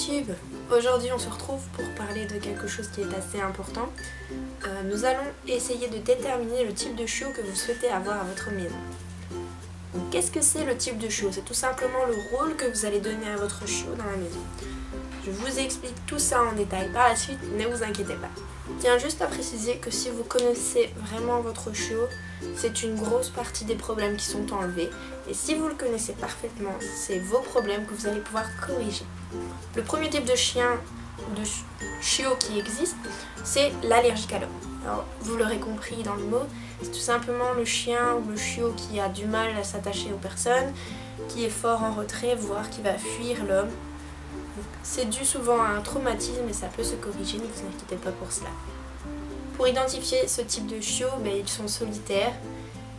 YouTube, aujourd'hui on se retrouve pour parler de quelque chose qui est assez important. Nous allons essayer de déterminer le type de chiot que vous souhaitez avoir à votre maison. Donc qu'est-ce que c'est le type de chiot? C'est tout simplement le rôle que vous allez donner à votre chiot dans la maison. Je vous explique tout ça en détail par la suite, ne vous inquiétez pas. Je tiens juste à préciser que si vous connaissez vraiment votre chiot, c'est une grosse partie des problèmes qui sont enlevés. Et si vous le connaissez parfaitement, c'est vos problèmes que vous allez pouvoir corriger. Le premier type de chien ou de chiot qui existe, c'est l'allergique à l'eau. Alors, vous l'aurez compris dans le mot, c'est tout simplement le chien ou le chiot qui a du mal à s'attacher aux personnes, qui est fort en retrait, voire qui va fuir l'homme. C'est dû souvent à un traumatisme et ça peut se corriger, ne vous inquiétez pas pour cela. Pour identifier ce type de chiot, ils sont solitaires,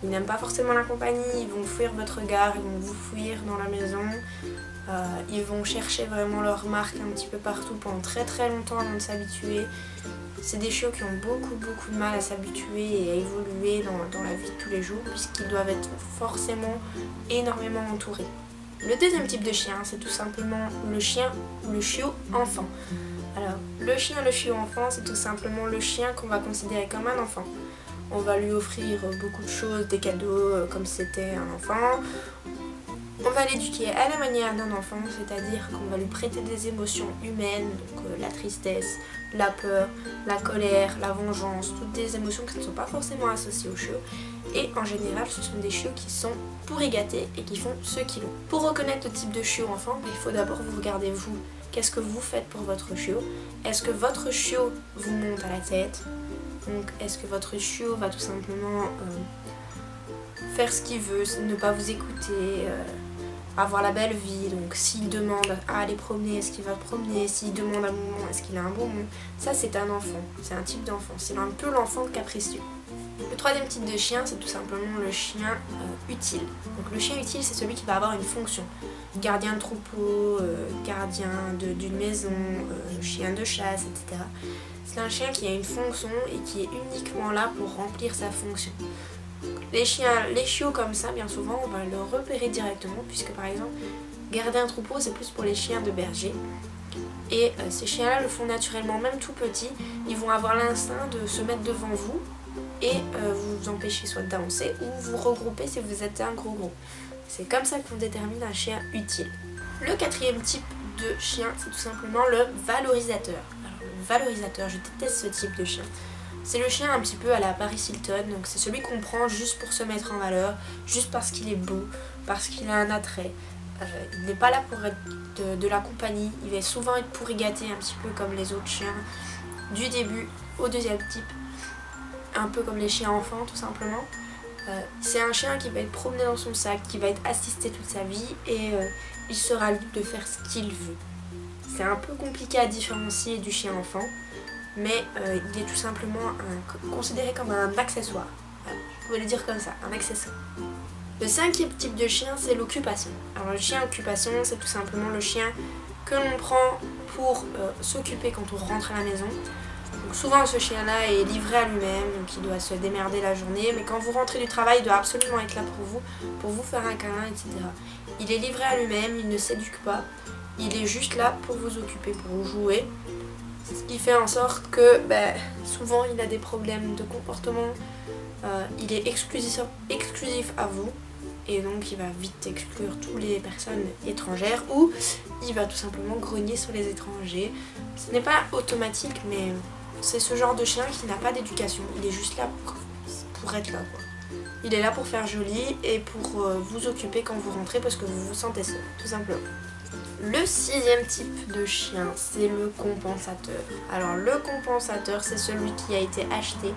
ils n'aiment pas forcément la compagnie, ils vont fuir votre regard, ils vont vous fuir dans la maison, ils vont chercher vraiment leur marque un petit peu partout pendant très longtemps avant de s'habituer. C'est des chiots qui ont beaucoup de mal à s'habituer et à évoluer dans la vie de tous les jours puisqu'ils doivent être forcément énormément entourés. Le deuxième type de chien, c'est tout simplement le chien ou le chiot enfant. Alors, le chien, le chiot enfant, c'est tout simplement le chien qu'on va considérer comme un enfant. On va lui offrir beaucoup de choses, des cadeaux comme si c'était un enfant. On va l'éduquer à la manière d'un enfant, c'est-à-dire qu'on va lui prêter des émotions humaines, donc la tristesse, la peur, la colère, la vengeance, toutes des émotions qui ne sont pas forcément associées au chiot. Et en général, ce sont des chiots qui sont pourri gâtés et qui font ce qu'ils veulent. Pour reconnaître le type de chiot enfant, il faut d'abord vous regarder vous. Qu'est-ce que vous faites pour votre chiot? Est-ce que votre chiot vous monte à la tête? Donc, est-ce que votre chiot va tout simplement faire ce qu'il veut, ne pas vous écouter, avoir la belle vie? Donc, s'il demande à aller promener, est-ce qu'il va promener? S'il demande un bonbon, est-ce qu'il a un bonbon? Ça, c'est un enfant, c'est un type d'enfant, c'est un peu l'enfant capricieux. Le troisième type de chien, c'est tout simplement le chien utile. Donc le chien utile, c'est celui qui va avoir une fonction. Gardien de troupeau, gardien d'une maison, chien de chasse, etc. C'est un chien qui a une fonction et qui est uniquement là pour remplir sa fonction. Les chiots comme ça, bien souvent, on va le repérer directement, puisque par exemple, gardien de troupeau, c'est plus pour les chiens de berger. Et ces chiens-là le font naturellement, même tout petits, ils vont avoir l'instinct de se mettre devant vous et vous empêcher soit d'avancer ou vous regrouper si vous êtes un gros groupe. C'est comme ça qu'on détermine un chien utile. Le quatrième type de chien, c'est tout simplement le valorisateur. Alors, le valorisateur, je déteste ce type de chien. C'est le chien un petit peu à la Paris Hilton, donc c'est celui qu'on prend juste pour se mettre en valeur, juste parce qu'il est beau, parce qu'il a un attrait. Il n'est pas là pour être de la compagnie, il va souvent être pourri gâté un petit peu comme les autres chiens, du début au deuxième type. Un peu comme les chiens enfants tout simplement. C'est un chien qui va être promené dans son sac, qui va être assisté toute sa vie et il sera libre de faire ce qu'il veut. C'est un peu compliqué à différencier du chien enfant, mais il est tout simplement considéré comme un accessoire. Voilà, je pouvais le dire comme ça, un accessoire. Le cinquième type de chien, c'est l'occupation. Alors le chien occupation, c'est tout simplement le chien que l'on prend pour s'occuper quand on rentre à la maison. Donc souvent ce chien-là est livré à lui-même, donc il doit se démerder la journée, mais quand vous rentrez du travail, il doit absolument être là pour vous faire un câlin, etc. Il est livré à lui-même, il ne s'éduque pas, il est juste là pour vous occuper, pour vous jouer. C'est ce qui fait en sorte que souvent il a des problèmes de comportement, il est exclusif à vous, et donc il va vite exclure toutes les personnes étrangères, ou il va tout simplement grogner sur les étrangers. Ce n'est pas automatique, mais c'est ce genre de chien qui n'a pas d'éducation, il est juste là pour être là, quoi. Il est là pour faire joli et pour vous occuper quand vous rentrez parce que vous vous sentez seul, tout simplement. Le sixième type de chien, c'est le compensateur. Alors le compensateur, c'est celui qui a été acheté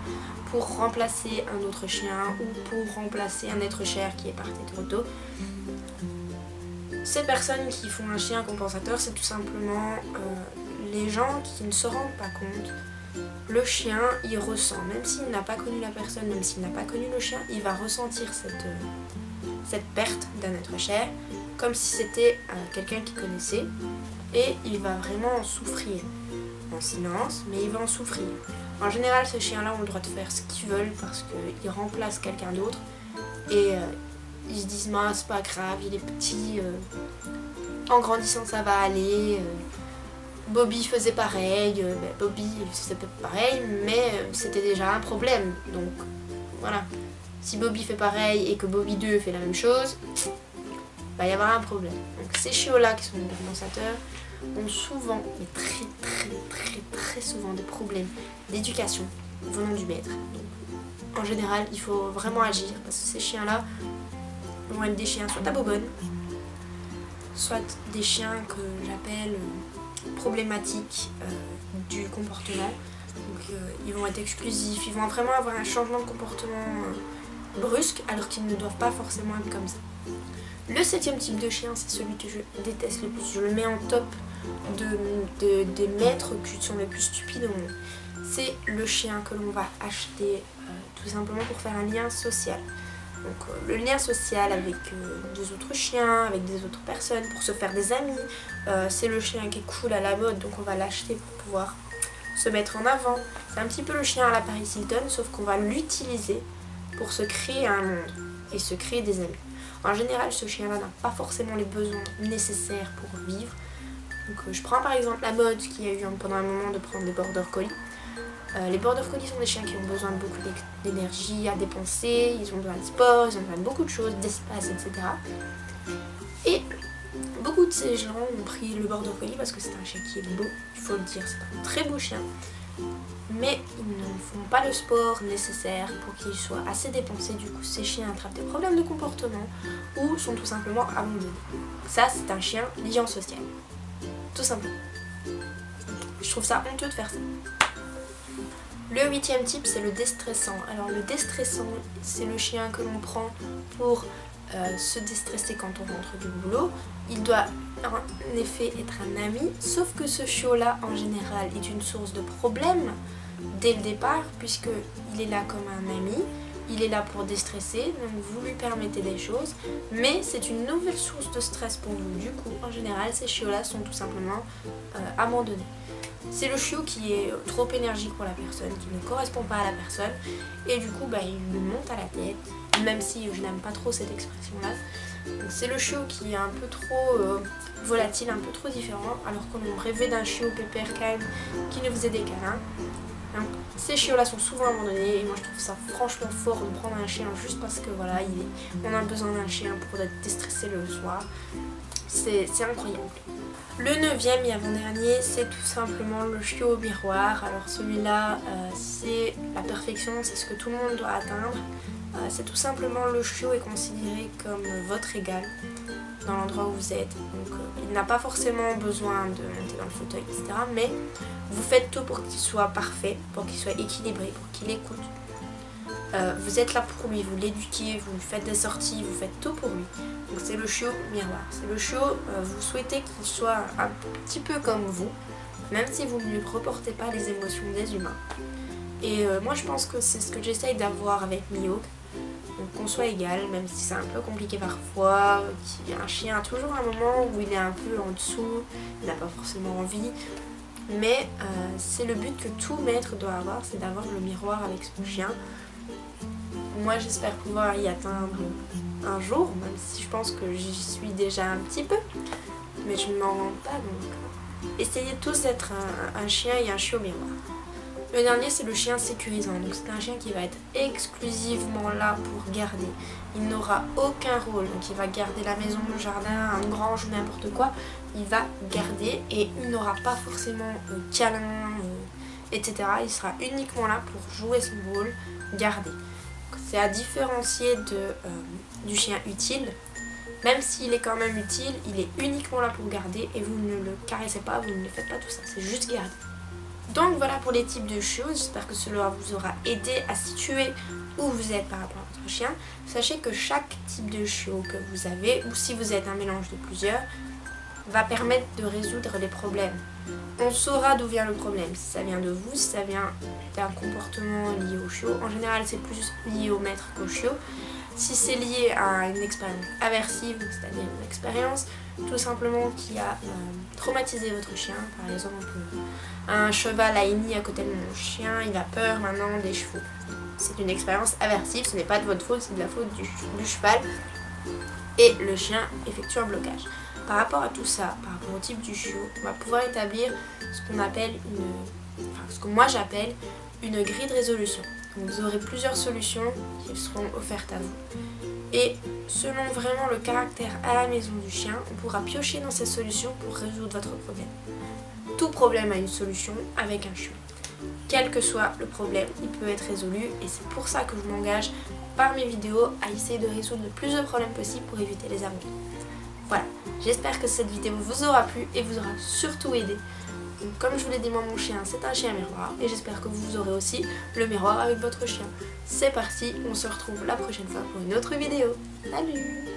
pour remplacer un autre chien ou pour remplacer un être cher qui est parti trop tôt. Ces personnes qui font un chien compensateur, c'est tout simplement les gens qui ne se rendent pas compte. Le chien, il ressent, même s'il n'a pas connu la personne, même s'il n'a pas connu le chien, il va ressentir cette perte d'un être cher, comme si c'était quelqu'un qu'il connaissait, et il va vraiment en souffrir, en silence, mais il va en souffrir. En général, ces chiens-là ont le droit de faire ce qu'ils veulent parce qu'ils remplacent quelqu'un d'autre, et ils se disent c'est pas grave, il est petit, en grandissant ça va aller. Bobby faisait pareil, Bobby faisait pareil, mais c'était déjà un problème. Donc voilà, si Bobby fait pareil et que Bobby 2 fait la même chose, il va y avoir un problème. Donc ces chiots-là qui sont des compensateurs ont souvent, mais très souvent des problèmes d'éducation venant du maître. Donc, en général, il faut vraiment agir parce que ces chiens-là vont être des chiens soit à bobonne, soit des chiens que j'appelle problématiques du comportement. Donc ils vont être exclusifs, ils vont vraiment avoir un changement de comportement brusque alors qu'ils ne doivent pas forcément être comme ça. Le 7e type de chien, c'est celui que je déteste le plus. Je le mets en top des maîtres qui sont les plus stupides au monde. C'est le chien que l'on va acheter tout simplement pour faire un lien social. Donc le lien social avec des autres chiens, avec des autres personnes, pour se faire des amis. C'est le chien qui est cool à la mode, donc on va l'acheter pour pouvoir se mettre en avant. C'est un petit peu le chien à la Paris Hilton, sauf qu'on va l'utiliser pour se créer un monde et se créer des amis. En général, ce chien-là n'a pas forcément les besoins nécessaires pour vivre. Donc je prends par exemple la mode qui a eu pendant un moment de prendre des border collies. Les border collies sont des chiens qui ont besoin de beaucoup d'énergie à dépenser, ils ont besoin de sport, ils ont besoin de beaucoup de choses, d'espace, etc. Et beaucoup de ces gens ont pris le border collie parce que c'est un chien qui est beau, il faut le dire, c'est un très beau chien. Mais ils ne font pas le sport nécessaire pour qu'ils soient assez dépensés. Du coup, ces chiens attrapent des problèmes de comportement ou sont tout simplement abandonnés. Ça, c'est un chien lien social. Tout simplement. Je trouve ça honteux de faire ça. Le 8e type, c'est le déstressant. Alors le déstressant, c'est le chien que l'on prend pour se déstresser quand on rentre du boulot. Il doit en effet être un ami, sauf que ce chiot-là, en général, est une source de problèmes dès le départ, puisqu'il est là comme un ami, il est là pour déstresser, donc vous lui permettez des choses, mais c'est une nouvelle source de stress pour vous. Du coup, en général, ces chiots-là sont tout simplement abandonnés. C'est le chiot qui est trop énergique pour la personne, qui ne correspond pas à la personne, et du coup il lui monte à la tête, même si je n'aime pas trop cette expression-là. C'est le chiot qui est un peu trop volatile, un peu trop différent, alors qu'on rêvait d'un chiot pépère calme qui nous faisait des câlins. Donc, ces chiots-là sont souvent abandonnés, et moi je trouve ça franchement fort de prendre un chien juste parce que voilà, on a besoin d'un chien pour être déstressé le soir. C'est incroyable. Le 9e et avant-dernier, c'est tout simplement le chiot au miroir. Alors celui-là, c'est la perfection, c'est ce que tout le monde doit atteindre. C'est tout simplement le chiot est considéré comme votre égal dans l'endroit où vous êtes. Donc il n'a pas forcément besoin de monter dans le fauteuil, etc. Mais vous faites tout pour qu'il soit parfait, pour qu'il soit équilibré, pour qu'il écoute. Vous êtes là pour lui, vous l'éduquez, vous faites des sorties, vous faites tout pour lui. Donc c'est le chiot miroir. C'est le chiot, vous souhaitez qu'il soit un petit peu comme vous, même si vous ne lui reportez pas les émotions des humains. Et moi je pense que c'est ce que j'essaye d'avoir avec Mio. Donc qu'on soit égal, même si c'est un peu compliqué parfois. Un chien a toujours un moment où il est un peu en dessous, il n'a pas forcément envie. Mais c'est le but que tout maître doit avoir, c'est d'avoir le miroir avec son chien. Moi j'espère pouvoir y atteindre un jour, même si je pense que j'y suis déjà un petit peu, mais je ne m'en rends pas, donc essayez tous d'être un chien et un chiot miroir. Le dernier c'est le chien sécurisant, donc c'est un chien qui va être exclusivement là pour garder. Il n'aura aucun rôle, donc il va garder la maison, le jardin, un grange ou n'importe quoi, il va garder et il n'aura pas forcément câlin, etc. Il sera uniquement là pour jouer son rôle, garder. C'est à différencier du chien utile. Même s'il est quand même utile, il est uniquement là pour garder et vous ne le caressez pas, vous ne le faites pas tout ça, c'est juste garder. Donc voilà pour les types de chiots, j'espère que cela vous aura aidé à situer où vous êtes par rapport à votre chien. Sachez que chaque type de chiot que vous avez, ou si vous êtes un mélange de plusieurs, va permettre de résoudre les problèmes. On saura d'où vient le problème, si ça vient de vous, si ça vient d'un comportement lié au chiot. En général, c'est plus lié au maître qu'au chiot. Si c'est lié à une expérience aversive, c'est-à-dire une expérience tout simplement qui a traumatisé votre chien, par exemple un cheval a henni à côté de mon chien, il a peur maintenant des chevaux. C'est une expérience aversive, ce n'est pas de votre faute, c'est de la faute du cheval et le chien effectue un blocage. Par rapport à tout ça, par rapport au type du chiot, on va pouvoir établir ce qu'on appelle ce que moi j'appelle une grille de résolution. Donc vous aurez plusieurs solutions qui seront offertes à vous. Et selon vraiment le caractère à la maison du chien, on pourra piocher dans ces solutions pour résoudre votre problème. Tout problème a une solution avec un chiot. Quel que soit le problème, il peut être résolu et c'est pour ça que je m'engage par mes vidéos à essayer de résoudre le plus de problèmes possible pour éviter les abandons. Voilà, j'espère que cette vidéo vous aura plu et vous aura surtout aidé. Donc, comme je vous l'ai dit, moi mon chien c'est un chien miroir et j'espère que vous aurez aussi le miroir avec votre chien. C'est parti, on se retrouve la prochaine fois pour une autre vidéo. Salut!